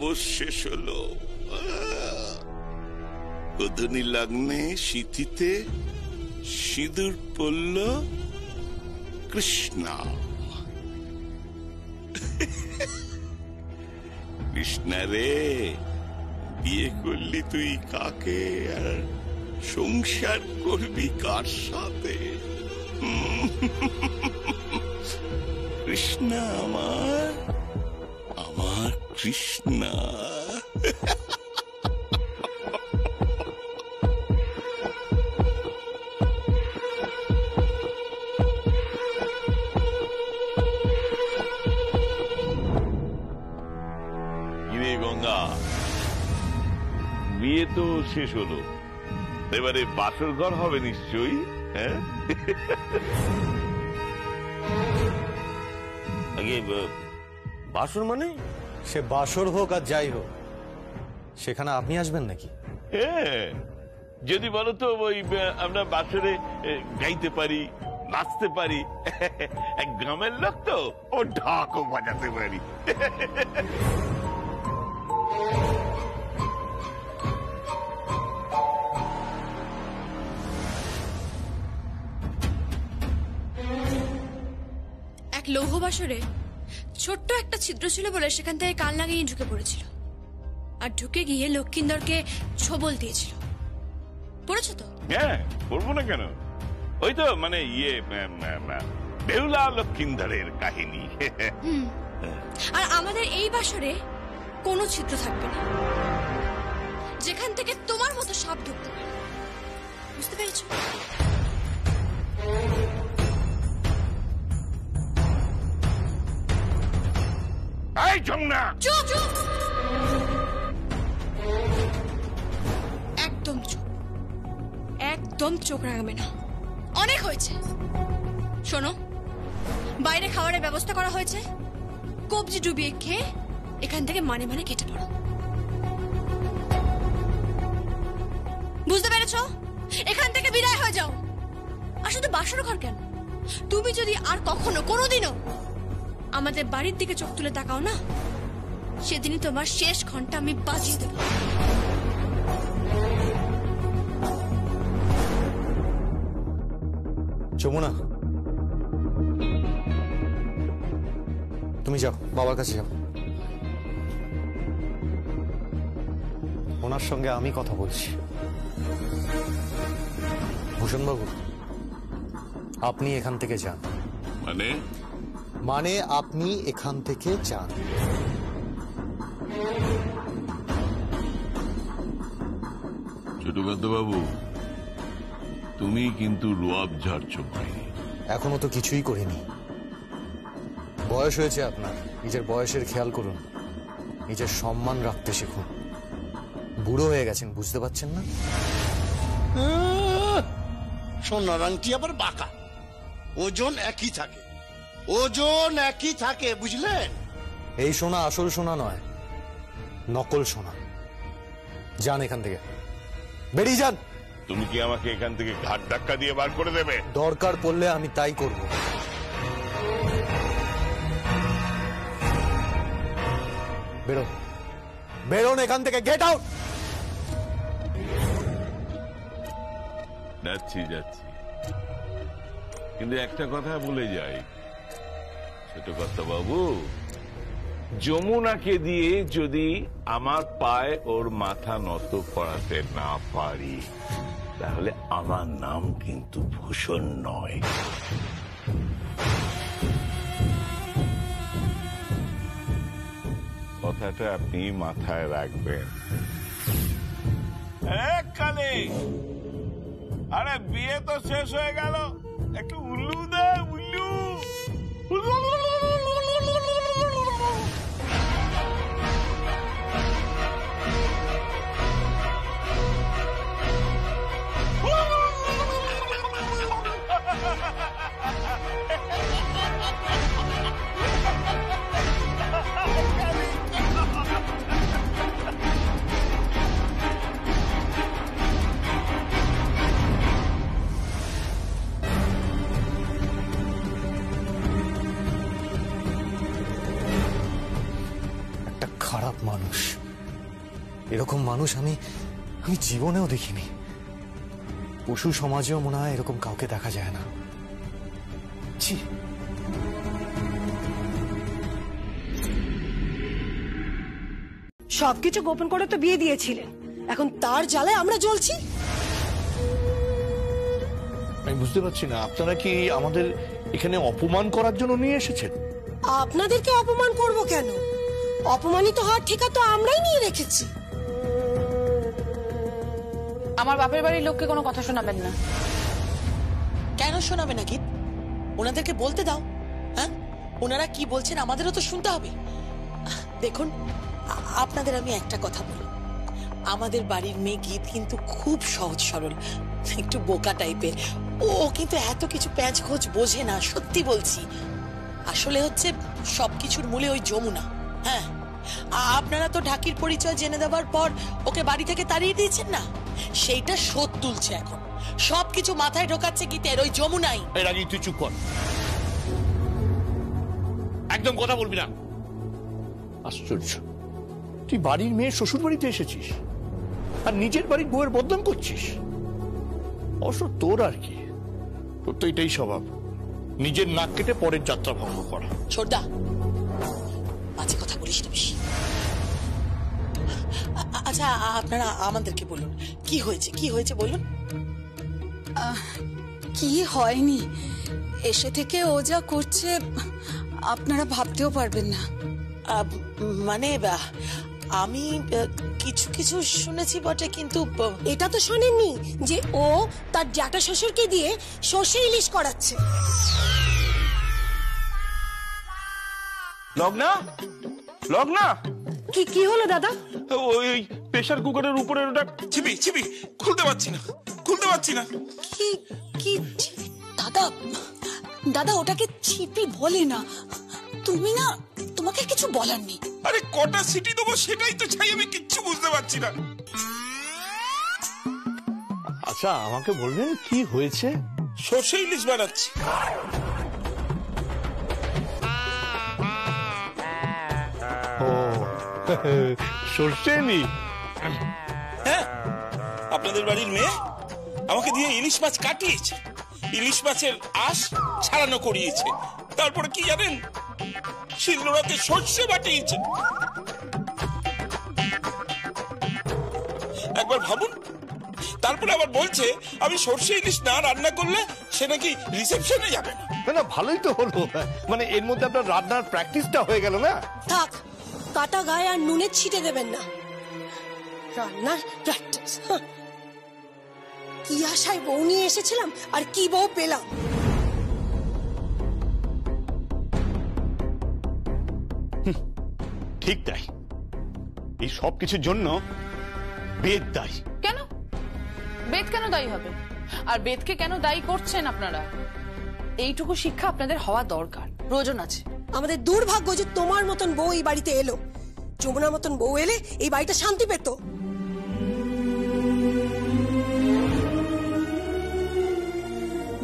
দিবস শেষ হলো। গোধূলি লগ্নে সিঁথিতে সিঁদুর পড়ল কৃষ্ণা। কৃষ্ণা রে, বিয়ে করলি তুই কাকে আর সংসার করবি কার সাথে? কৃষ্ণা আমার, আমার কৃষ্ণা। গঙ্গা, বিয়ে তো শেষ হলো, এবারে বাসর ঘর হবে নিশ্চয়ই? হ্যাঁ, বাসর মানে? সে বাসর হোক আর যাই হোক, সেখানে আপনি আসবেন নাকি? হ্যাঁ, যদি বলো তো ওই আমরা বাসরে গাইতে পারি, নাচতে পারি। এক গ্রামের লোক তো, ও ঢাকও বাজাতে পারি। এক লৌহ বাসরে ছোট্ট একটা ছিদ্র ছিল বলে সেখান থেকে কান লাগিয়ে ঢুকে পড়েছিল, আর ঢুকে গিয়ে লক্ষ্মীন্দরকে ছোবল দিয়েছিল। পড়েছো তো? হ্যাঁ, পড়বো না কেন? ওই তো মানে বেহুলা লক্ষ্মীন্দরের কাহিনী। আর আমাদের এই বাসরে কোনো ছিদ্র থাকবে না, যেখান থেকে তোমার মতো সাপ ঢুকতে পারে। বুঝতে পেরেছো? একদম চুপ, একদম চোখ রাঙাবে না। অনেক হয়েছে। শোনো, বাইরে খাবারের ব্যবস্থা করা হয়েছে, কবজি ডুবিয়ে খেয়ে এখান থেকে মানে মানে কেটে পড়ো। বুঝতে পেরেছো? এখান থেকে বিদায় হয়ে যাও। আর শুধু বাসর ঘর কেন, তুমি যদি আর কখনো কোনোদিনও আমাদের বাড়ির দিকে চোখ তুলে তাকাও না, সেদিনই তোমার শেষ ঘন্টা আমি বাজিয়ে দেব। যমুনা, তুমি যাও, বাবার কাছে যাও। ওনার সঙ্গে আমি কথা বলছি। ভূষণ বাবু, আপনি এখান থেকে যান। মানে আপনি এখান থেকে যান। ছোটকান্ত বাবু, তুমি কিন্তু রোয়াব ঝাড়ছ ভাই। এখনো তো কিছুই করিনি। বয়স হয়েছে আপনার, নিজের বয়সের খেয়াল করুন, নিজের সম্মান রাখতে শিখুন। বুড়ো হয়ে গেছেন, বুঝতে পারছেন না? সোনার আংটি আবার বাঁকা, ওজন একই থাকে, ওজন একই থাকে, বুঝলেন? এই সোনা আসল সোনা নয়, নকল সোনা। যান এখান থেকে, বেরিয়ে যান। তুমি কি আমাকে এখান থেকে ঘাট ধাক্কা দিয়ে বার করে দেবে? দরকার পড়লে আমি তাই করব। বেরোন, বেরোন এখান থেকে, গেট আউট। যাচ্ছি যাচ্ছি, কিন্তু একটা কথা বলে যাই ছোটকান্ত বাবু, যমুনাকে দিয়ে যদি আমার পায়ে ওর মাথা নত করাতে না পারি, তাহলে আমার নাম কিন্তু ভূষণ নয়। কথাটা আপনি মাথায় রাখবেন। কানে, আরে বিয়ে তো শেষ হয়ে গেল, একটু উল্লু দে, উল্লু। খারাপ মানুষ। এরকম মানুষ আমি জীবনেও দেখিনি। পশু সমাজেও মনে হয় এরকম কাউকে দেখা যায় না। ছি। সবকিছু গোপন করে তো বিয়ে দিয়েছিলেন, এখন তার জ্বালায় আমরা জ্বলছি। আমি বুঝতে পারছি না, আপনারা কি আমাদের এখানে অপমান করার জন্য নিয়ে এসেছেন? আপনাদেরকে অপমান করব কেন? অপমানিত হওয়ার ঠিকা তো আমরাই নিয়ে রেখেছি। আমার বাপের বাড়ির লোককে কোনো কথা শোনাবেন না। কেন শোনাবে না গীত? ওনাদেরকে বলতে দাও। হ্যাঁ, ওনারা কি বলছেন আমাদেরও তো শুনতে হবে। দেখুন, আপনাদের আমি একটা কথা বলি, আমাদের বাড়ির মেয়ে গীত কিন্তু খুব সহজ সরল, একটু বোকা টাইপের। ও কিন্তু এত কিছু প্যাঁচ খোঁজ বোঝে না, সত্যি বলছি। আসলে হচ্ছে সবকিছুর মূলে ওই যমুনা। হ্যাঁ, আপনারা তো ঢাকির পরিচয় জেনে দেওয়ার পর ওকে বাড়ি থেকে তাড়িয়ে দিয়েছেন না, সেইটা শোধ তুলছে এখন। সবকিছু মাথায় ঢোকাচ্ছে গীতের ওই যমুনাই। এর আগে তুই চুপ কর, একদম কথা বলবি না। আশ্চর্য, তুই বাড়ির মেয়ে শ্বশুর বাড়িতে এসেছিস আর নিজের বাড়ির বউয়ের বদনাম করছিস। অবশ্য তোর আর কি, তোর তো এটাই স্বভাব, নিজের নাক কেটে পরের যাত্রা ভঙ্গ করা। ছোটদা, বাজে কথা বলিস না বেশি। আচ্ছা, আপনারা আমাদেরকে বলুন কি হয়েছে, কি হয়েছে বলুন। কি হয়নি, এসে থেকে ও যা করছে আপনারা ভাবতেও পারবেন না। মানে আমি কিছু কিছু শুনেছি বটে, কিন্তু এটা তো শোনেননি যে ও তার জ্যাঠা শ্বশুরকে দিয়ে সর্ষে ইলিশ করাচ্ছে। লগ্না, লগ্না, কি হলো দাদা? ওই প্রেসার কুকারের উপরে ওটা চিপি চিপি খুলতে পারছি না, খুলতে পারছি না। কি কি দাদা, দাদা ওটাকে ছিপি বলে না। তুমি না, তোমাকে কিছু বলার নেই। আরে কটা সিটি দেবো সেটাই তো চাই, আমি কিচ্ছু বুঝতে পারছি না। আচ্ছা, আমাকে বলবেন কি হয়েছে? সর্ষে ইলিশ বানাচ্ছি। ও, সর্ষে নি? হ্যাঁ, আপনাদের বাড়ির মেয়ে আমাকে দিয়ে ইলিশ মাছ কাটিয়েছে, ইলিশ মাছের আঁশ ছাড়ানো করিয়েছে, তারপরে কি জানেন, শিলনোড়াতে সর্ষে বাটিয়েছে। একবার ভাবুন, তারপরে আবার বলছে আমি সর্ষে ইলিশ না রান্না করলে সে নাকি রিসেপশনে যাবে না। না, ভালোই তো হলো, মানে এর মধ্যে আপনার রান্নার প্র্যাকটিসটা হয়ে গেল না? থাক, কাটা গায়ে আর নুনের ছিটে দেবেন না। রান্নার প্র্যাকটিস, কি আশায় বউ নিয়ে এসেছিলাম আর কি বউ পেলাম। ঠিক তাই, এই সব কিছুর জন্য বেদ দায়ী। কেন বেদ কেন দায়ী হবে? আর বেদকে কেন দায়ী করছেন আপনারা? এইটুকু শিক্ষা আপনাদের হওয়া দরকার, প্রয়োজন আছে। আমাদের দুর্ভাগ্য যে তোমার মতন বউ এই বাড়িতে এলো। যমুনার মতন বউ এলে এই বাড়িটা শান্তি পেত।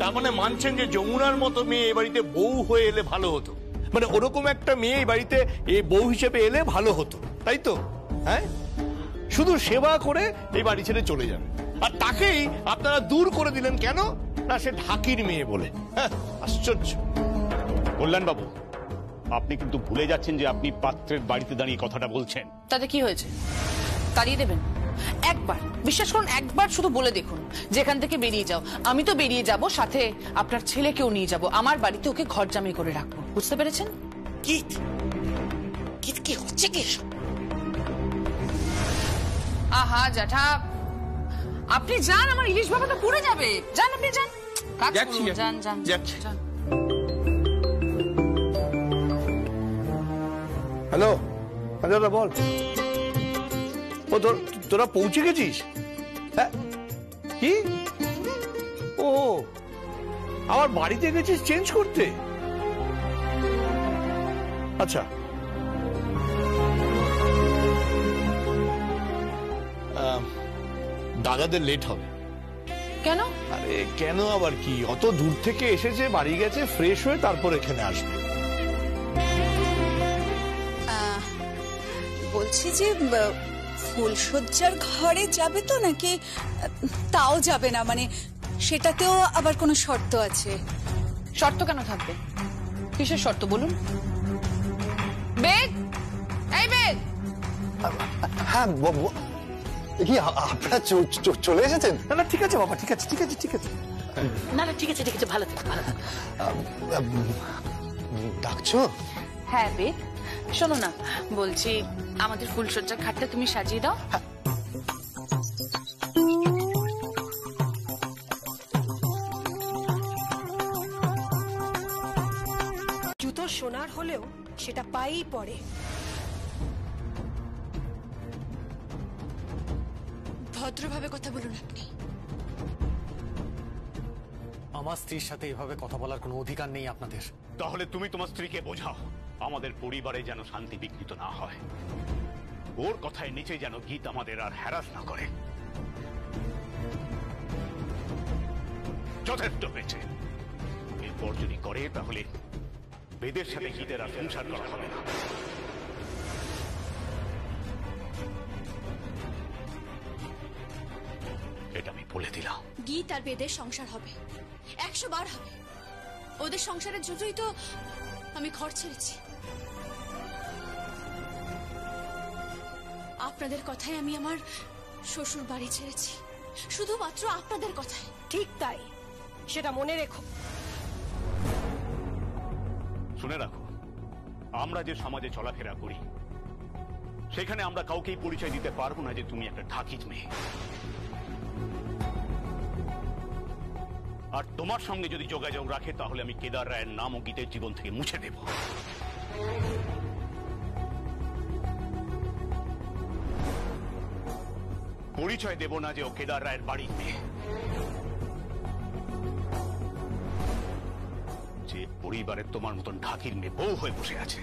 তার মানে মানছেন যে যমুনার মতো মেয়ে এই বাড়িতে বউ হয়ে এলে ভালো হতো? মানে ওরকম একটা মেয়ে এই বাড়িতে এই বউ হিসেবে এলে ভালো হতো, তাই তো? হ্যাঁ, শুধু সেবা করে এই বাড়ি ছেড়ে চলে যাবে, আর তাকেই আপনারা দূর করে দিলেন কেন? না, সে ঢাকির মেয়ে বলে। হ্যাঁ, আশ্চর্য। কল্যাণ বাবু, আপনি কিন্তু ভুলে যাচ্ছেন যে আপনি পাত্রের বাড়িতে দাঁড়িয়ে কথাটা বলছেন। তাতে কি হয়েছে? তাড়িয়ে দেবেন? একবার বিশ্বাস করুন, একবার শুধু বলে দেখুন যেখান থেকে বেরিয়ে যাও। আমি তো বেরিয়ে যাব, সাথে আপনার ছেলেকেও নিয়ে যাব, আমার বাড়িতে ওকে ঘর জামাই করে রাখবো। বুঝতে পেরেছেন? গীত, গীত কি হচ্ছে কি? আহা জ্যাঠা, আপনি যান, আমার ইলিশ বাবা তো পুড়ে যাবে। যান, আপনি যান, কাজ করুন, যান যান যান। হ্যালো, দাদা বল। ও তোরা পৌঁছে গেছিস? হ্যাঁ, কি? ও, আমার বাড়িতে গেছিস চেঞ্জ করতে? আচ্ছা, দাদাদের লেট হবে। কেন? আরে কেন আবার কি, অত দূর থেকে এসেছে, বাড়ি গেছে, ফ্রেশ হয়ে তারপর এখানে আসবে। বলছি যে ফুলসজ্জার ঘরে যাবে তো নাকি তাও যাবে না, মানে সেটাতেও আবার কোনো শর্ত আছে? শর্ত কেন থাকবে? কিসের শর্ত বলুন? বেদ, এই বেদ, হ্যাঁ কি আপনারা চলে এসেছেন? না না ঠিক আছে বাবা, ঠিক আছে ঠিক আছে ঠিক আছে। না না ঠিক আছে ঠিক আছে, ভালো থেকো ভালো থেকো। ডাকছো? হ্যাঁ বেদ, শোনো না, বলছি আমাদের ফুলসজ্জার খাটটা তুমি সাজিয়ে দাও। জুতো সোনার হলেও সেটা পায়েই পড়ে। ভদ্রভাবে কথা বলুন আপনি। আমার স্ত্রীর সাথে এভাবে কথা বলার কোনো অধিকার নেই আপনাদের। তাহলে তুমি তোমার স্ত্রীকে বোঝাও আমাদের পরিবারে যেন শান্তি বিঘ্নিত না হয়, ওর কথায় নিচে যেন গীত আমাদের আর হ্যারাস না করে। যথেষ্ট হয়েছে, এরপর যদি করে তাহলে বেদের সাথে গীতের আর সংসার করা হবে না। এটা আমি বলে দিলাম। গীত আর বেদের সংসার হবে, 100 বার হবে। ওদের সংসারের জন্যই তো আমি ঘর ছেড়েছি। আপনাদের কথায় আমি আমার শ্বশুর বাড়ি ছেড়েছি, শুধুমাত্র আপনাদের কথায়। ঠিক তাই, সেটা মনে রেখো। শুনে রাখো, আমরা যে সমাজে চলাফেরা করি সেখানে আমরা কাউকেই পরিচয় দিতে পারবো না যে তুমি একটা ঢাকিজ মেয়ে। আর তোমার সঙ্গে যদি যোগাযোগ রাখে তাহলে আমি কেদার রায়ের নাম ও গীতের জীবন থেকে মুছে দেব। পরিচয় দেব না যে ও কেদার রায়ের বাড়ির মেয়ে। যে পরিবারের তোমার মতন ঢাকির মেয়ে বউ হয়ে বসে আছে।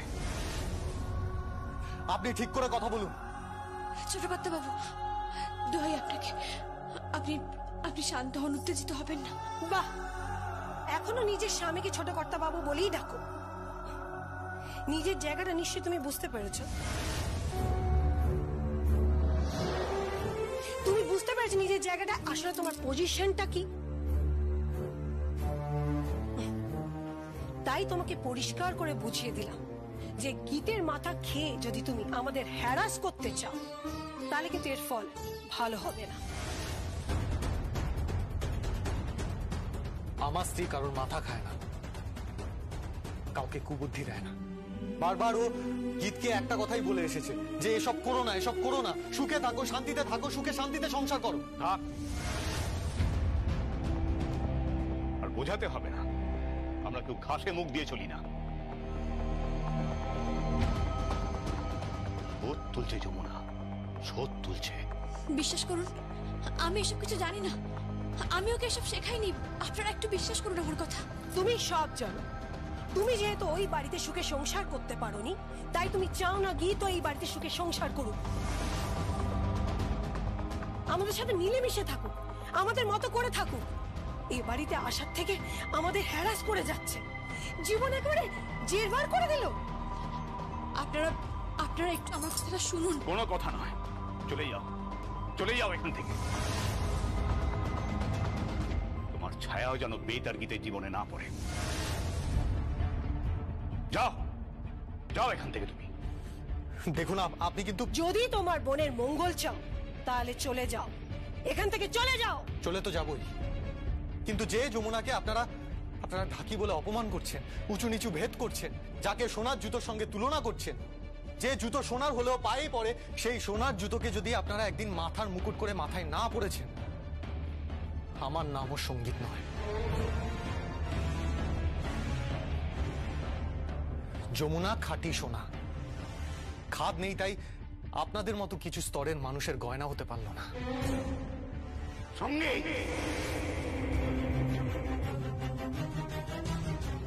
আপনি ঠিক করে কথা বলুন। ছোট কর্তা বাবু, দোহাই আপনাকে, আপনি আপনি শান্ত হন, উত্তেজিত হবেন না। বাহ, এখনো নিজের স্বামীকে ছোট কর্তা বাবু বলেই ডাকো। নিজের জায়গাটা নিশ্চয়ই তুমি বুঝতে পেরেছ। তুমি বুঝতে পেরেছো নিজের জায়গাটা আসলে তোমার পজিশনটা কি। তাই তোমাকে পরিষ্কার করে বুঝিয়ে দিলাম যে গীতের মাথা খেয়ে যদি তুমি আমাদের হ্যারাস করতে চাও তাহলে কিন্তু এর ফল ভালো হবে না। আমার স্ত্রী কারোর মাথা খায় না, কাউকে কুবুদ্ধি দেয় না। বারবার ও গীতকে একটা কথাই বলে এসেছে যে এসব করো না, এসব করো না, সুখে থাকো, শান্তিতে থাকো, সুখে শান্তিতে সংসার করো। থাক, আর বোঝাতে হবে না, আমরা কেউ ঘাসে মুখ দিয়ে চলি না। শোধ তুলছে যমুনা, শোধ তুলছে। বিশ্বাস করুন, আমি এসব কিছু জানি না, আমি ওকে এসব শেখাইনি। আপনারা একটু বিশ্বাস করুন আমার কথা। তুমি সব জানো। তুমি যেহেতু ওই বাড়িতে সুখে সংসার করতে পারোনি, তাই তুমি চাও না গীত এই বাড়িতে সুখে সংসার করুক, আমাদের সাথে মিলেমিশে থাকুক, আমাদের মতো করে থাকুক। এই বাড়িতে আসার থেকে আমাদের হ্যারাস করে যাচ্ছে, জীবন একেবারে জেরবার করে দিল। আপনারা আপনারা একটু আমার কথাটা শুনুন। কোনো কথা নয়, চলে যাও, চলে যাও এখান থেকে। তোমার ছায়াও যেন বেতার গীতের জীবনে না পড়ে। যাও, যাও এখান থেকে তুমি। দেখুন আপনি কিন্তু, যদি তোমার বোনের মঙ্গল চাও তাহলে চলে যাও, এখান থেকে চলে যাও। চলে তো যাবই, কিন্তু যে যমুনাকে আপনারা ঢাকি বলে অপমান করছেন, উঁচু নিচু ভেদ করছেন, যাকে সোনার জুতোর সঙ্গে তুলনা করছেন, যে জুতো সোনার হলেও পায়ে পড়ে, সেই সোনার জুতোকে যদি আপনারা একদিন মাথার মুকুট করে মাথায় না পড়েছেন, আমার নামও সঙ্গীত নয়। যমুনা খাঁটি সোনা, খাদ নেই, তাই আপনাদের মতো কিছু স্তরের মানুষের গয়না হতে পারল না। সঙ্গে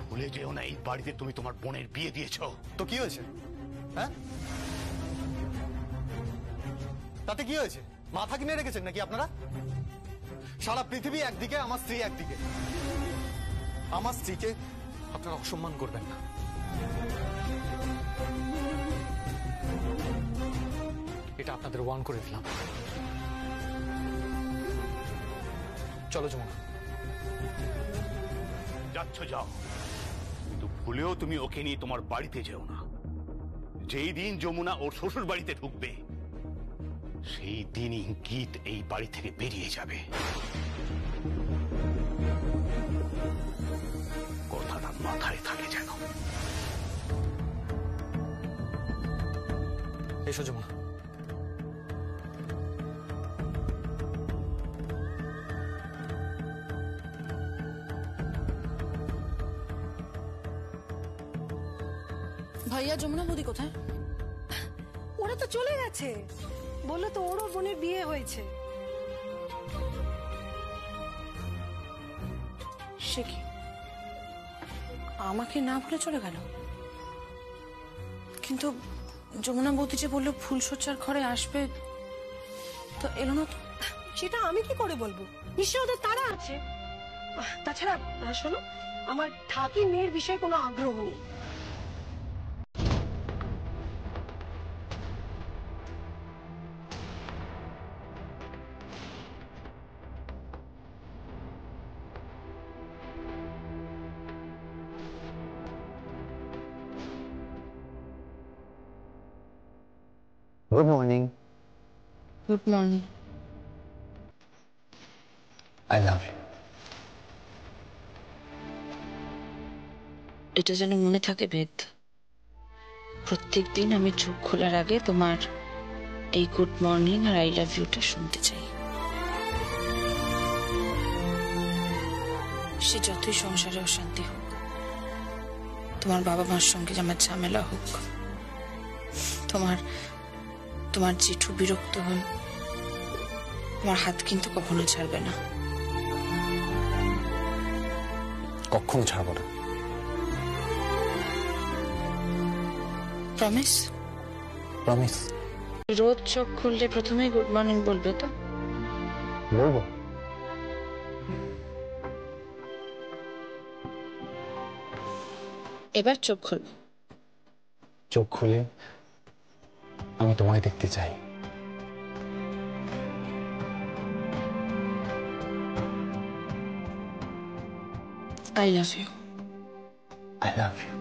ভুলে যেও না, এই বাড়িতে তুমি তোমার বোনের বিয়ে দিয়েছো। তো কি হয়েছে? হ্যাঁ, তাতে কি হয়েছে? মাথা কিনে রেখেছেন নাকি আপনারা? সারা পৃথিবী একদিকে, আমার স্ত্রী একদিকে। আমার স্ত্রীকে আপনারা অসম্মান করবেন না। এটা আপনাদের ওয়ার্ন করে দিলাম। চলো যমুনা। যাচ্ছ যাও, কিন্তু ভুলেও তুমি ওকে নিয়ে তোমার বাড়িতে যেও না। যেই দিন যমুনা ওর শ্বশুর বাড়িতে ঢুকবে সেই দিনই গীত এই বাড়ি থেকে বেরিয়ে যাবে। কথাটা মাথায় থাকে যেন। এসো যমুনা। ভাইয়া যমুনা বৌদি কোথায়? ওরা তো চলে গেছে, বললো তো ওরও বোনের বিয়ে হয়েছে। সে কি আমাকে না বলে চলে গেল? কিন্তু যমুনা বৌদি যে বললো ফুলসজ্জার ঘরে আসবে, তো এলো না তো। সেটা আমি কি করে বলবো, নিশ্চয় ওদের তারা আছে। তাছাড়া শোনো, আমার ঠাকির মেয়ের বিষয়ে কোনো আগ্রহ নেই। Good morning. Good morning. I love you. এটা যেন মনে থাকে বেদ, প্রত্যেকদিন আমি চোখ খোলার আগে তোমার এই গুড মর্নিং আর আই লাভ ইউটা শুনতে চাই। সে যতই সংসারে অশান্তি হোক, তোমার বাবা মার সঙ্গে আমার ঝামেলা হোক, তোমার জেঠু বিরক্ত হন, তোমার হাত কিন্তু কখনো ছাড়বে না। কখনো ছাড়বো না। প্রমিস? প্রমিস। রোজ চোখ খুললে প্রথমেই গুড মর্নিং বলবে তো? বলবো। এবার চোখ খুল। চোখ খুলে আমি তোমায় দেখতে চাই। I love you. I love you.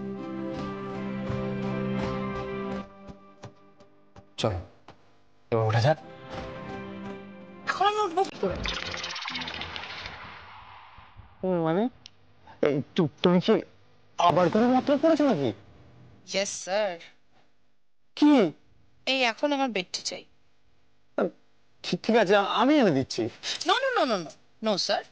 চলো এবার ওঠা যাক। এখন আমি উঠবো কি করে? মানে তুমি কি আবার কোনো মতলব করেছো নাকি? Yes sir. কি? এই এখন আমার বেডটি চাই। ঠিক আছে, আমি এনে দিচ্ছি। No no no no no sir,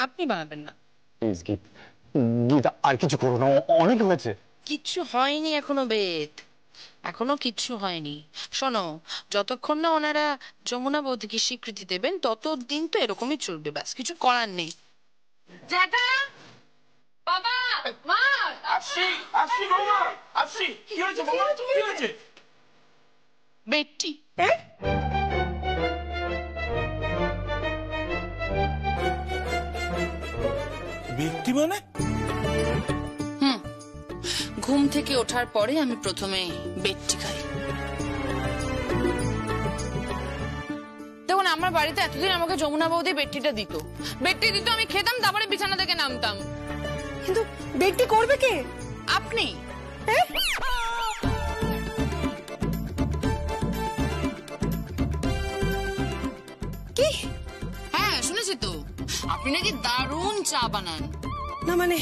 আপনি বানাবেন না। প্লিজ গীতা, আর কিছু করো না, অনেক হয়েছে। কিচ্ছু হয়নি এখনো বেদ, এখনো কিচ্ছু হয়নি। শোনো, যতক্ষণ না ওনারা যমুনা বৌদিকে স্বীকৃতি দেবেন ততদিন তো এরকমই চলবে, ব্যাস কিছু করার নেই। জ্যাঠা, বাবা, মা, আসছি বৌমা, আসছি। কি হয়েছে বৌমা, কি হয়েছে? বেডটি ব্যক্তি মানে? ঘুম থেকে ওঠার পরে আমি প্রথমে বেডটি খাই। দেখুন, আমার বাড়িতে এতদিন আমাকে যমুনা বৌদি বেডটিটা দিত, আমি খেতাম, তারপরে বিছানা থেকে নামতাম। কিন্তু বেডটি করবে কে? আপনি। কি? হ্যাঁ, শুনেছি তো, আপনি নাকি দারুণ চা বানান। না মানে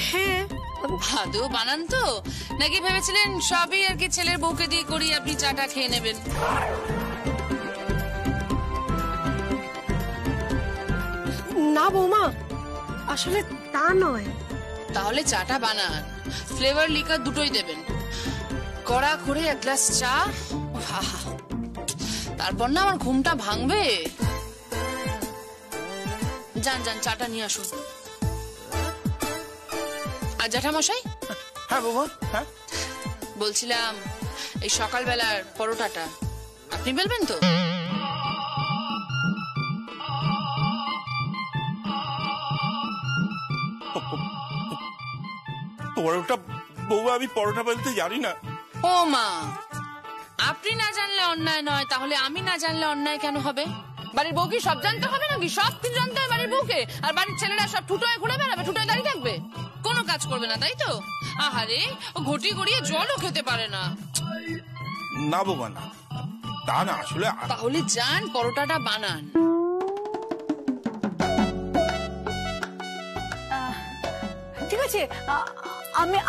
হ্যাঁ, আদৌ বানান তো, নাকি ভেবেছিলেন সবই আর কি ছেলের বউকে দিয়ে করি, আপনি চাটা খেয়ে নেবেন? না বৌমা, আসলে তা নয়। তাহলে চাটা বানান, ফ্লেভার লিকার দুটোই দেবেন, কড়া করে এক গ্লাস চা। তারপর না আমার ঘুমটা ভাঙবে। যান যান, চাটা নিয়ে আসুন। আর জ্যাঠামশাই? হ্যাঁ বাবা, হ্যাঁ বলছিলাম, এই সকালবেলার পরোটাটা আপনি বেলবেন তো? পরোটা? বৌমা, আমি পরোটা বেলতে জানি না। ও মা, আপনি না জানলে অন্যায় নয়, তাহলে আমি না জানলে অন্যায় কেন হবে? বাড়ির বউ কি সব জানতে হবে নাকি? সব কিছু জানতে হয় বাড়ির বউকে? আর বাড়ির ছেলেরা সব ঠুটোয় ঘুরে বেড়াবে, ঠুটোয় দাঁড়িয়ে থাকবে, কোনো কাজ করবে না, তাই তো? আহারে, ও ঘটি গড়িয়ে জলও খেতে পারে না। না বৌমা না, তা না আসলে। তাহলে যান পরোটাটা বানান। ঠিক আছে,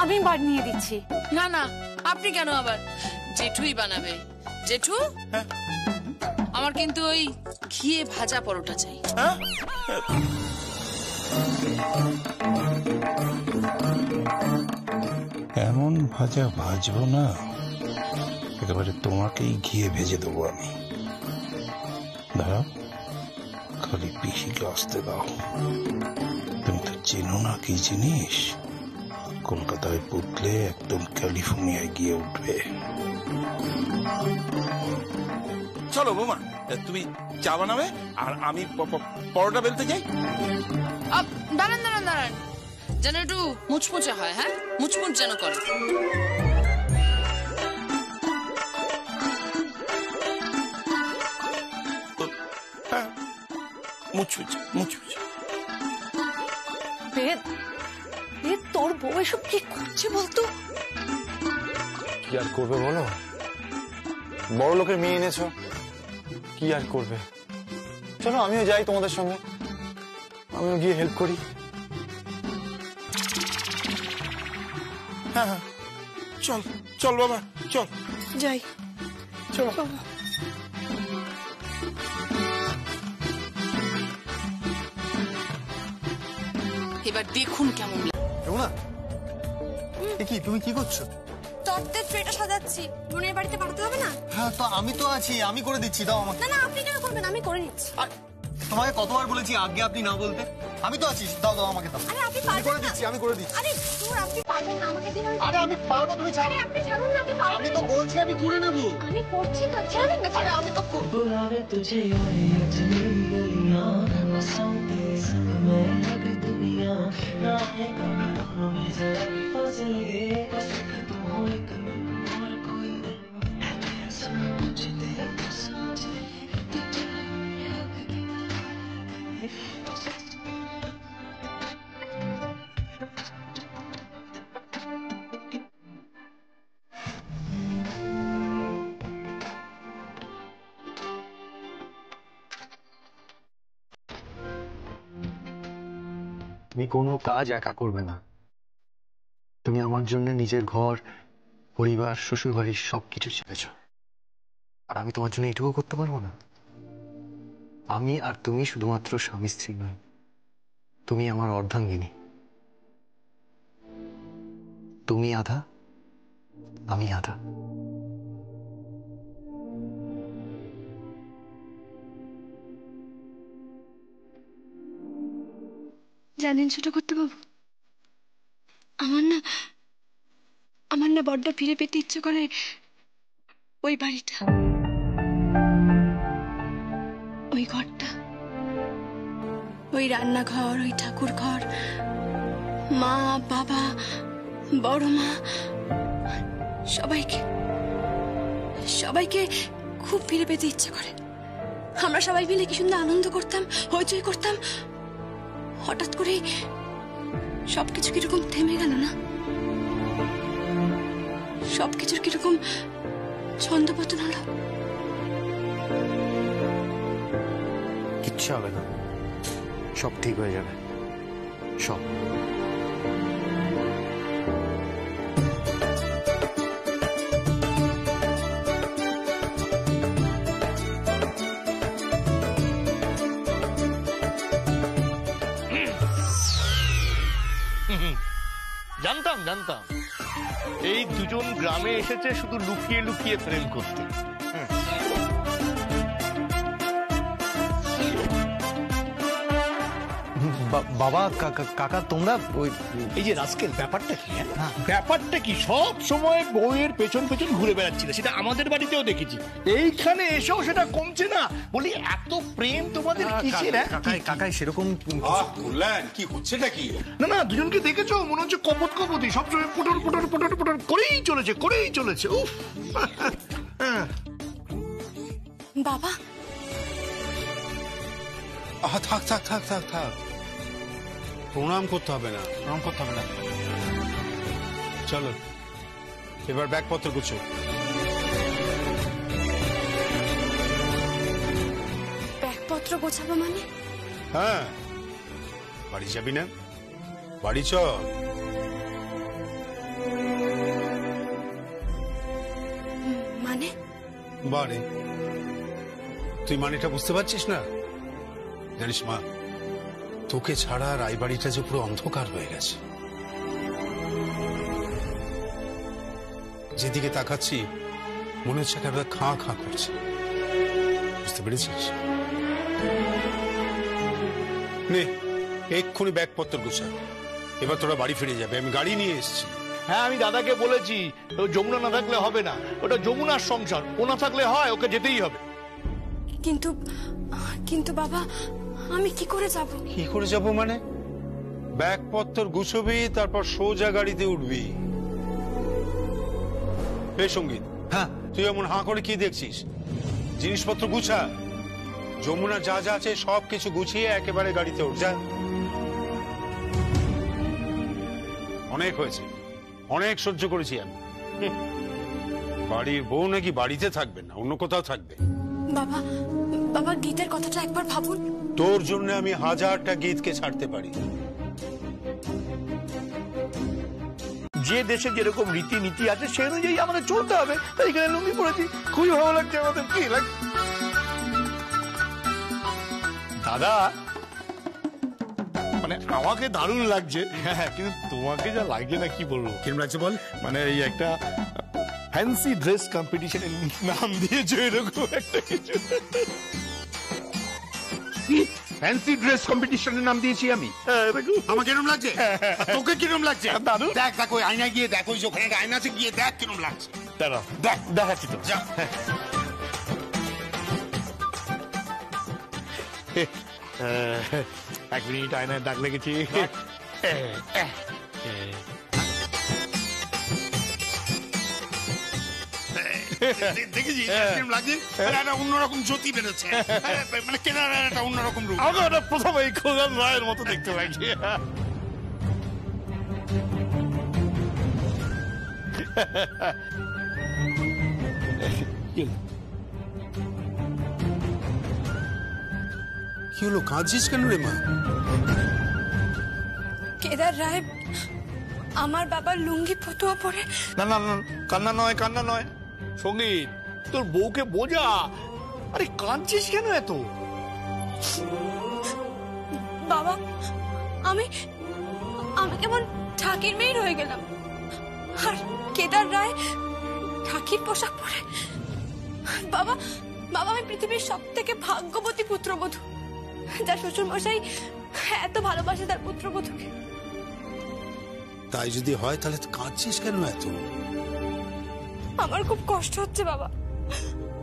আমি বানিয়ে দিচ্ছি। না না, আপনি কেন আবার? জেঠুই বানাবে। জেঠু, আমার কিন্তু ওই ঘিয়ে ভাজা পরোটা চাই। এমন ভাজা ভাজবো না, একেবারে তোমাকেই ঘিয়ে ভেজে দেবো আমি। দাঁড়াও, খালি পিসিকে আসতে দাও। তুমি তো চেনো না কি জিনিস, কলকাতায় পুতলে একদম ক্যালিফোর্নিয়ায় গিয়ে উঠবে। চলো বৌমা, তুমি চা বানাবে আর আমি পরোটা বেলতে যাই। দাঁড়ান দাঁড়ান দাঁড়ান, যেন একটু মুচমুচে হয়। হ্যাঁ, মুচমুচ যেন করে। মুচমুচে মুচমুচে। তোর বউ এসব কি করছে বলতো? কি আর করবে বলো, বড় লোকের মেয়ে এনেছো, কি আর করবে। চলো আমিও যাই তোমাদের সঙ্গে, আমিও গিয়ে হেল্প করি। হ্যাঁ হ্যাঁ, চল চল বাবা, চল যাই। চলো। এবার দেখুন কেমন। যমুনা, কি তুমি কি করছো? তত্ত্বের ট্রেটা সাজাচ্ছি, বোনের বাড়িতে পাঠাতে হবে না? হ্যাঁ তো আমি তো আছি, আমি করে দিচ্ছি, দাও আমাকে। না না, আপনি কেন করবেন, আমি করে নিচ্ছি। তোমাকে কতবার বলেছি আগে আপনি না বলতে? আমি তো আছি, দাও দাও আমাকে দাও। আরে আপনি আমি করে দিচ্ছি, আমি করে দিচ্ছি। আরে দূর, আপনি পারবেন না, আমাকে দিন। আরে আমি পারবো, তুমি ছাড়ো। আপনি ছাড়ুন না, আপনি পারবেন। আমি তো বলছি আমি করে নেব। আমি করছি তো, ছাড়ুন না। আরে আমি তো बुलावे तुझे ये अजनबी गलियां, बसाऊं तेरे संग मैं अगर दुनिया, ना है कभी दोनों में जरा भी फासले, बस तुम हो एक और कोई नहीं, ऐसा मुझे तेरा पसंद है, तुझे याद তুমি কোনো কাজ একা করবে না। তুমি আমার জন্য নিজের ঘর, পরিবার, শ্বশুর বাড়ির সবকিছু ছেড়েছ, আর আমি তোমার জন্য এটুকু করতে পারবো না? আমি আর তুমি শুধুমাত্র স্বামী স্ত্রী নয়, তুমি আমার অর্ধাঙ্গিনী। তুমি আধা, আমি আধা। জানেন ছোট করতে বাবু, আমার না বড্ড ফিরে পেতে ইচ্ছে করে ওই বাড়িটা, ওই ঘরটা, ওই রান্নাঘর, ওই ঠাকুর ঘর, মা বাবা, বড় মা, সবাইকে খুব ফিরে পেতে ইচ্ছে করে। আমরা সবাই মিলে কি সুন্দর আনন্দ করতাম, হইচই করতাম। হঠাৎ করে সবকিছু কিরকম থেমে গেল না? সবকিছুর কিরকম ছন্দপতন হলো। কিচ্ছু হবে না, সব ঠিক হয়ে যাবে, সব। জানতাম জানতাম এই দুজন গ্রামে এসেছে শুধু লুকিয়ে লুকিয়ে প্রেম করতে। বাবা, কাকা, তোমরা ওই এই যে রাস্কেল, ব্যাপারটা কি? ব্যাপারটা কি? সব সময় বউয়ের পেছন পেছন ঘুরে বেড়াচ্ছিল, সেটা আমাদের বাড়িতেও দেখেছি, এইখানে এসেও সেটা কমছে না। বলি এত প্রেম তোমাদের কিসের? কাকাই সেরকম বললেন কি হচ্ছেটা কি? না না, দুজনকে দেখেছো, মনে হচ্ছে কপত কপতি, সবসময় পুটর পুটর পুটর পুটর করেই চলেছে। উফ, বাবা থাক থাক থাক থাক থাক, প্রণাম করতে হবে না, প্রণাম করতে হবে না। চলো এবার ব্যাগপত্র গুছো। ব্যাগপত্র গোছাবো মানে? হ্যাঁ, বাড়ি যাবি না? বাড়ি চল। মানে? বাড়ি? তুই মানেটা বুঝতে পারছিস না? জানিস মা, তোকে ছাড়া রায়বাড়িটা যে পুরো অন্ধকার হয়ে গেছে। যেদিকে তাকাচ্ছি মনে হচ্ছে একেবারে খাঁ খাঁ করছে, বুঝতে পেরেছিস? নে এক্ষুনি ব্যাগপত্র গুছা, এবার তোরা বাড়ি ফিরে যাবে। আমি গাড়ি নিয়ে এসেছি। হ্যাঁ, আমি দাদাকে বলেছি যমুনা না থাকলে হবে না, ওটা যমুনার সংসার, ও না থাকলে হয়, ওকে যেতেই হবে। কিন্তু কিন্তু বাবা, আমি কি করে যাব? কি করে যাব মানে? ব্যাগপত্র গুছবি, তারপর সোজা গাড়িতে উঠবি। হে সঙ্গীত, হ্যাঁ তুই এমন হাঁ করে কি দেখছিস? জিনিসপত্র গুছা, যমুনা যা যা আছে সব কিছু গুছিয়ে একেবারে গাড়িতে উঠ যা। অনেক হয়েছে, অনেক সহ্য করেছি আমি। বাড়ির বউ নাকি বাড়িতে থাকবে না, অন্য কোথাও থাকবে। বাবা, বাবা গীতের কথাটা একবার ভাবুন। তোর জন্য আমি 1000টা গীতকে ছাড়তে পারি। যে দেশে যেরকম রীতিনীতি আছে সে অনুযায়ী আমাদের চলতে হবে। এইখানে লুঙ্গি পড়েছি, খুবই ভালো লাগছে আমাদের। কি লাগে দাদা, মানে আমাকে দারুণ লাগছে, কিন্তু তোমাকে যা লাগছে না কি বলবো। কিরম লাগছে বল? মানে এই একটা ফ্যান্সি ড্রেস কম্পিটিশনের নাম দিয়েছো এরকম একটা কিছু। ফ্যান্সি ড্রেস কম্পিটিশনের নাম দিয়েছি আমি? আমার কিরম লাগছে? তোকে কিরম লাগছে? দাদু দেখ, দেখ ওই আয়নায় গিয়ে দেখ, ওই যে ওখানে আয়না আছে, গিয়ে দেখ কিরম লাগছে। দাঁড়াও, দেখ দেখাচ্ছি তো। যা। 1 মিনিট, আয়নায় দাগ লেগেছি। দেখেছি কিরম লাগছে? একটা অন্যরকম জ্যোতি বেরোচ্ছে, মানে কেনার একটা অন্যরকম রূপ। আমার প্রথমে এই খোগান রায়ের মতো দেখতে লাগছে। কি হলো, কাঁদছিস কেন রে মা? কেদার রায় আমার বাবার লুঙ্গি ফতুয়া পরে। না না না, কান্না নয়, কান্না নয়। সঙ্গীত, তোর বউকে বোঝা। আরে কাঁদছিস কেন এত? বাবা, আমি আমি কেমন ঠাকির মেয়ে রয়ে গেলাম, আর কেদার রায় ঠাকির পোশাক পরে। বাবা, বাবা আমি পৃথিবীর সব থেকে ভাগ্যবতী পুত্রবধূ, যার শ্বশুর মশাই এত ভালোবাসে তার পুত্রবধূকে। তাই যদি হয় তাহলে কাঁদছিস কেন এত? আমার খুব কষ্ট হচ্ছে বাবা,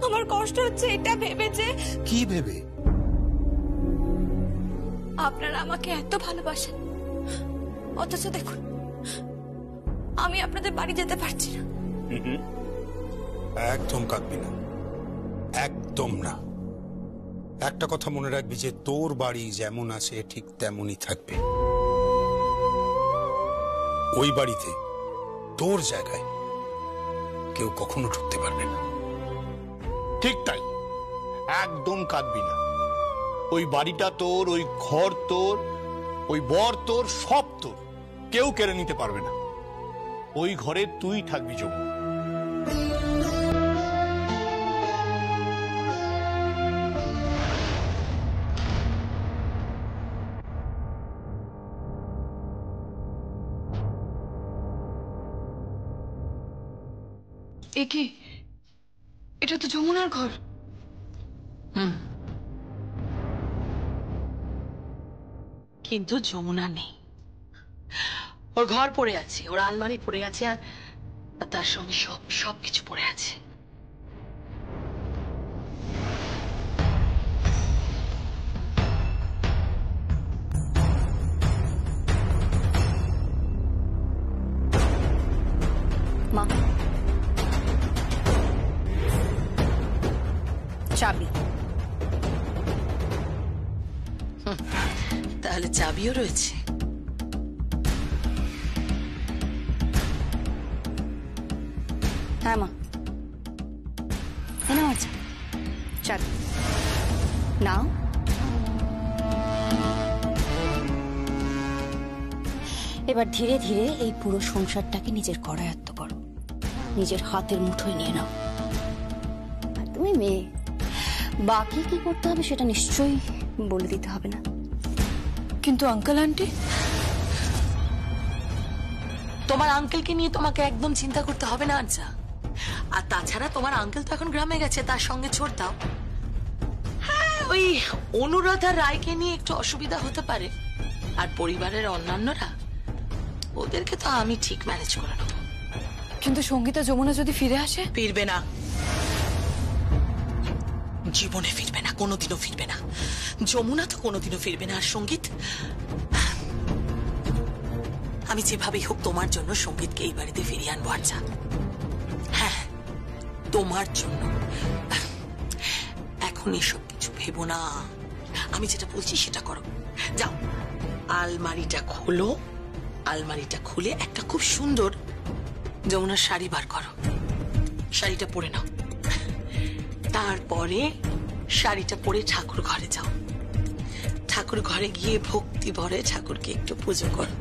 আমার কষ্ট হচ্ছে এটা ভেবে যে। কি ভেবে? আপনারা আমাকে এত ভালোবাসেন, অথচ দেখুন আমি আপনাদের বাড়ি যেতে পারছি না। একদম কাঁদবি না, একদম না। একটা কথা মনে রাখবি যে তোর বাড়ি যেমন আছে ঠিক তেমনই থাকবে। ওই বাড়িতে তোর জায়গায় কেউ কখনো ঢুকতে পারবে না। ঠিক তাই, একদম কাঁদবি না। ওই বাড়িটা তোর, ওই ঘর তোর, ওই বর তোর, সব তোর, কেউ কেড়ে নিতে পারবে না। ওই ঘরে তুই থাকবি যমুনা। এ কি? এটা তো যমুনার ঘর। কিন্তু যমুনা নেই, ওর ঘর পড়ে আছে, ওর আলমারি পড়ে আছে, আর তার সঙ্গে সবকিছু পড়ে আছে। মা, তাহলে চাবিও রয়েছে। হ্যাঁ মা, নাও আচ্ছা চাবি নাও। এবার ধীরে ধীরে এই পুরো সংসারটাকে নিজের করায়ত্ত করো, নিজের হাতের মুঠোয় নিয়ে নাও। আর তুমি মেয়ে, বাকি কি করতে হবে সেটা নিশ্চয়ই বলে দিতে হবে না। কিন্তু আঙ্কেল আন্টি, তোমার আঙ্কেলকে নিয়ে তোমাকে একদম চিন্তা করতে হবে না আচ্ছা। আর তাছাড়া তোমার আঙ্কেল তো এখন গ্রামে গেছে, তার সঙ্গে ছোট দাও। হ্যাঁ, ওই অনুরাধা রায়কে নিয়ে একটু অসুবিধা হতে পারে, আর পরিবারের অন্যান্যরা, ওদেরকে তো আমি ঠিক ম্যানেজ করে নেব। কিন্তু সঙ্গীতা যমুনা যদি ফিরে আসে? ফিরবে না, জীবনে ফিরবে না, কোনোদিনও ফিরবে না। যমুনা তো কোনোদিনও ফিরবে না। আর সঙ্গীত, আমি যেভাবেই হোক তোমার জন্য সঙ্গীতকে এই বাড়িতে ফিরিয়ে আনবো আচ্ছা। হ্যাঁ, তোমার জন্য। এখন এসব কিছু ভেবো না, আমি যেটা বলছি সেটা করো। যাও, আলমারিটা খোলো, আলমারিটা খুলে একটা খুব সুন্দর যমুনার শাড়ি বার করো, শাড়িটা পরে নাও। তারপরে শাড়িটা পরে ঠাকুর ঘরে যাও, ঠাকুর ঘরে গিয়ে ভক্তি ভরে ঠাকুরকে একটু পুজো করো।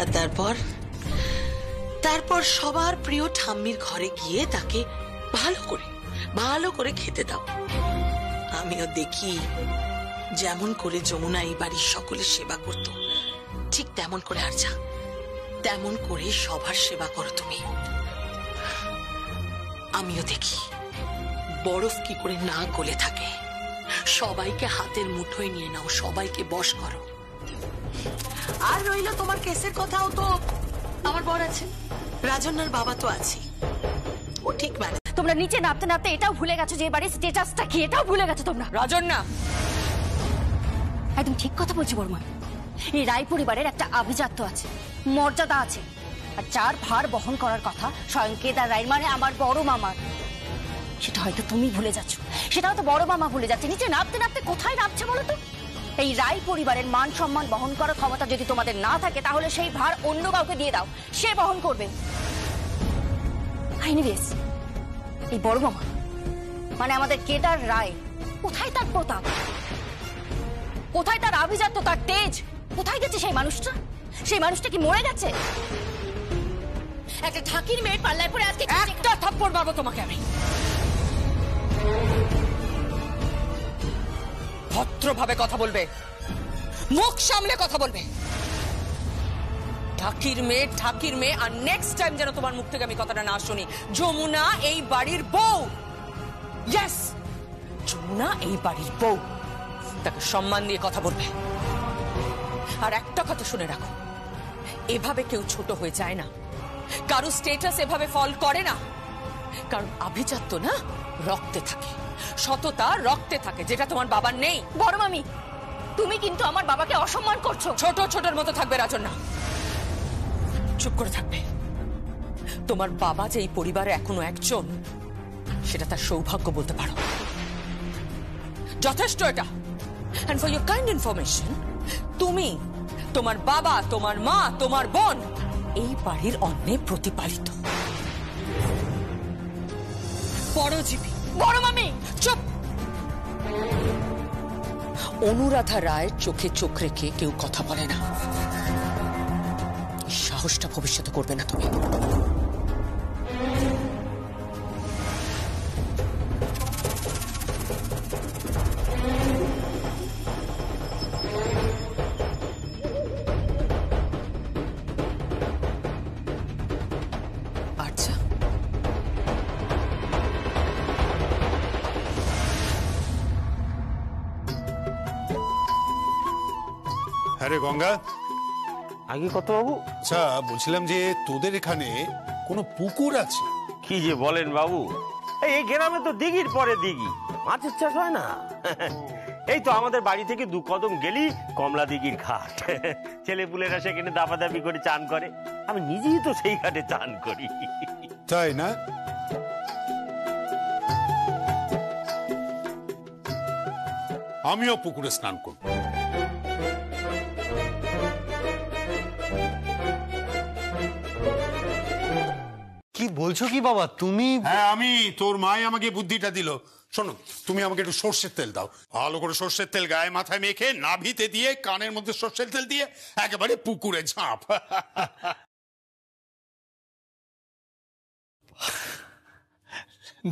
আর তারপর সবার প্রিয় ঠাম্মির ঘরে গিয়ে তাকে ভালো করে খেতে দাও। আমিও দেখি যেমন করে যমুনা এই বাড়ির সকলের সেবা করত, ঠিক তেমন করে আর যা, তেমন করে সবার সেবা করো তুমি। আমিও দেখি বরফ কি করে না গলে থাকে। সবাইকে হাতের মুঠোয় নিয়ে নাও, সবাইকে বশ করো। আর রইল তোমার কেসের কথাও, তো আমার বর আছে, রাজন্যার বাবা তো আছে, ও ঠিক মানে। তোমরা নিচে নামতে নামতে এটাও ভুলে গেছো যে বাড়ির স্ট্যাটাসটা কি, এটাও ভুলে গেছো তোমরা। রাজন্যা, একদম ঠিক কথা বলছি বর্মা। এই রায় পরিবারের একটা আভিজাত্য আছে, মর্যাদা আছে, আর যার ভার বহন করার কথা স্বয়ং কেদার রায়, মানে আমার বড় মামার, সেটা হয়তো তুমি ভুলে যাচ্ছ, সেটা হয়তো বড় মামা ভুলে যাচ্ছে। নিচে নামতে নামতে কোথায় নামছে বলো তো? এই রায় পরিবারের মান সম্মান বহন করার ক্ষমতা যদি তোমাদের না থাকে, তাহলে সেই ভার অন্য কাউকে দিয়ে দাও, সে বহন করবে। এনিওয়েজ, এই বড় মামা মানে আমাদের কেদার রায়, কোথায় তার প্রতাপ, কোথায় তার আভিজাত্য, তার তেজ? কোথায় গেছে সেই মানুষটা? সেই মানুষটা কি মরে গেছে? একটা ঠাকির মেয়ের পাল্লায় পড়ে আজকে একটা থাপ্পড় মারবো তোমাকে আমি। ভদ্রভাবে কথা বলবে, মুখ সামলে কথা বলবে। ঠাকির মেয়ে, আর নেক্সট টাইম যেন তোমার মুখ থেকে আমি কথাটা না শুনি। যমুনা এই বাড়ির বউ, ইয়েস, যমুনা এই বাড়ির বউ, তাকে সম্মান দিয়ে কথা বলবে। আর একটা কথা শুনে রাখো, এভাবে কেউ ছোট হয়ে যায় না, কারো স্ট্যাটাস এভাবে ফল করে না। কারণ আভিজাত্য না রক্তে থাকে, সততা রক্তে থাকে, যেটা তোমার বাবার নেই। বড় মামি, তুমি কিন্তু আমার বাবাকে অসম্মান করছো। ছোটর মতো থাকবে রাজন্যা, চুপ করে থাকবে। তোমার বাবা যে এই পরিবারে এখনো একজন, সেটা তার সৌভাগ্য বলতে পারো। যথেষ্ট এটা। And for your kind information, তুমি, তোমার বাবা, তোমার মা, তোমার বোন এই বাড়ির অন্নে প্রতিপালিত পরজীবী। বড় মামি চুপ। অনুরাধা রায়ের চোখে চোখ রেখে কেউ কথা বলে না, সাহসটা ভবিষ্যতে করবে না তুমি। আচ্ছা, আরে গঙ্গা, আগে কত বাবু? আচ্ছা বলছিলাম যে তোদের এখানে কোনো পুকুর আছে? কি যে বলেন বাবু, এই গ্রামে তো দিঘির পরে দিঘি, মাছের চাষ হয় না। এই তো আমাদের বাড়ি থেকে 2 কদম গেলি কমলা দিঘির ঘাট, ছেলেপুলেরা সেখানে দাপাদাপি করে চান করে, আমি নিজেই তো সেই ঘাটে চান করি। তাই না? আমিও পুকুরে স্নান করব। কি বলছো কি বাবা তুমি? হ্যাঁ আমি, তোর মাই আমাকে বুদ্ধিটা দিল। শোনো, তুমি আমাকে একটু সর্ষের তেল দাও, ভালো করে সর্ষের তেল গায়ে মাথায় মেখে নাভিতে দিয়ে কানের মধ্যে সর্ষের তেল দিয়ে একেবারে পুকুরে ঝাঁপ।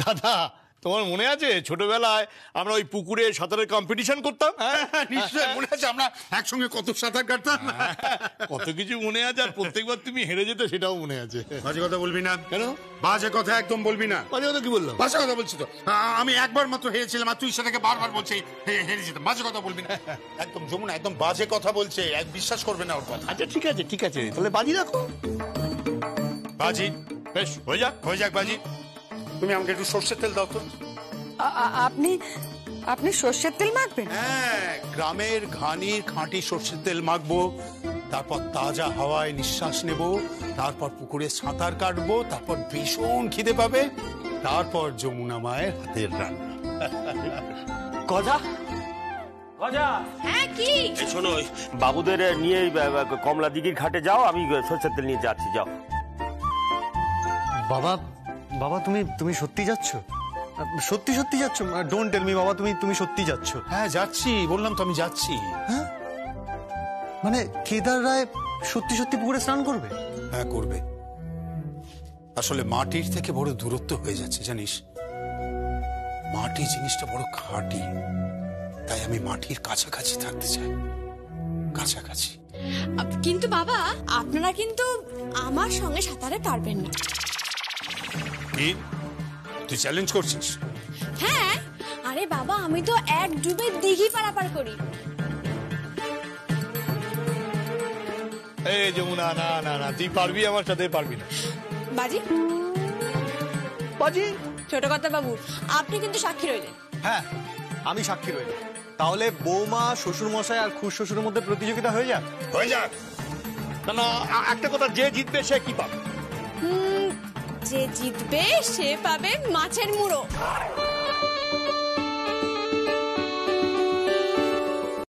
দাদা, তোমার মনে আছে ছোটবেলায় আমরা ওই পুকুরে সাঁতারের কম্পিটিশন করতাম? নিশ্চয়ই মনে আছে, আমরা একসঙ্গে কত সাঁতার কাটতাম। কত কিছু মনে আছে, আর প্রত্যেকবার তুমি হেরে যেতে সেটাও মনে আছে। বাজে কথা বলবি না। কেন? বাজে কথা একদম বলবি না। বাজে কথা কি বললাম? বাজে কথা বলছি তো। আমি একবার মাত্র হেরেছিলাম আর তুই সেটাকে বারবার বলছি হেরে যেতাম। বাজে কথা বলবি না একদম। যমুনা একদম বাজে কথা বলছে, বিশ্বাস করবে না ওর কথা। আচ্ছা ঠিক আছে ঠিক আছে, তাহলে বাজি রাখো। বাজি বেশ, হয়ে যাক হয়ে যাক বাজি। তুমি আমাকে একটু সর্ষের তেল দাও তো। আপনি সর্ষের তেল মাখবেন? হ্যাঁ, গ্রামের ঘানির খাঁটি সর্ষের তেল মাখবো, তারপর তাজা হাওয়ায় নিঃশ্বাস নেব, তারপর পুকুরে সাঁতার কাটবো, তারপর ভীষণ খিদে পাবে, তারপর যমুনা মায়ের হাতের রান্না। গজা গজা, হ্যাঁ কি? এই শোনো, ওই বাবুদের নিয়ে কমলা দিঘির ঘাটে যাও, আমি সরষের তেল নিয়ে যাচ্ছি, যাও। বাবা বাবা তুমি সত্যি যাচ্ছ? সত্যি সত্যি যাচ্ছ? ডোন্ট টেল মি বাবা, তুমি সত্যি যাচ্ছ? হ্যাঁ যাচ্ছি, বললাম তো আমি যাচ্ছি। হ্যাঁ, মানে কেদার রায় সত্যি সত্যি পুকুরে স্নান করবে? হ্যাঁ করবে। আসলে মাটির থেকে বড় দূরত্ব হয়ে যাচ্ছে জানিস, মাটি জিনিসটা বড় খাঁটি, তাই আমি মাটির কাছাকাছি থাকতে চাই, কাছাকাছি। কিন্তু বাবা, আপনারা কিন্তু আমার সঙ্গে সাঁতারে পারবেন না। কি তুই চ্যালেঞ্জ করছিস? হ্যাঁ, আরে বাবা, আমি তো এক ডুবে দিঘি পারাপার করি। এই যমুনা, না না না, তুই পারবি আমার সাথে, পারবি না। বাজি বাজি। ছোট কথা বাবু, আপনি কিন্তু সাক্ষী রইলেন। হ্যাঁ, আমি সাক্ষী রইলাম। তাহলে বৌমা, শ্বশুর মশাই আর খুশ শ্বশুরের মধ্যে প্রতিযোগিতা হয়ে যাক। হয়ে যাক। না, একটা কথা, যে জিতবে সে কি পাবে? যে জিতবে সে পাবে মাছের মুড়ো।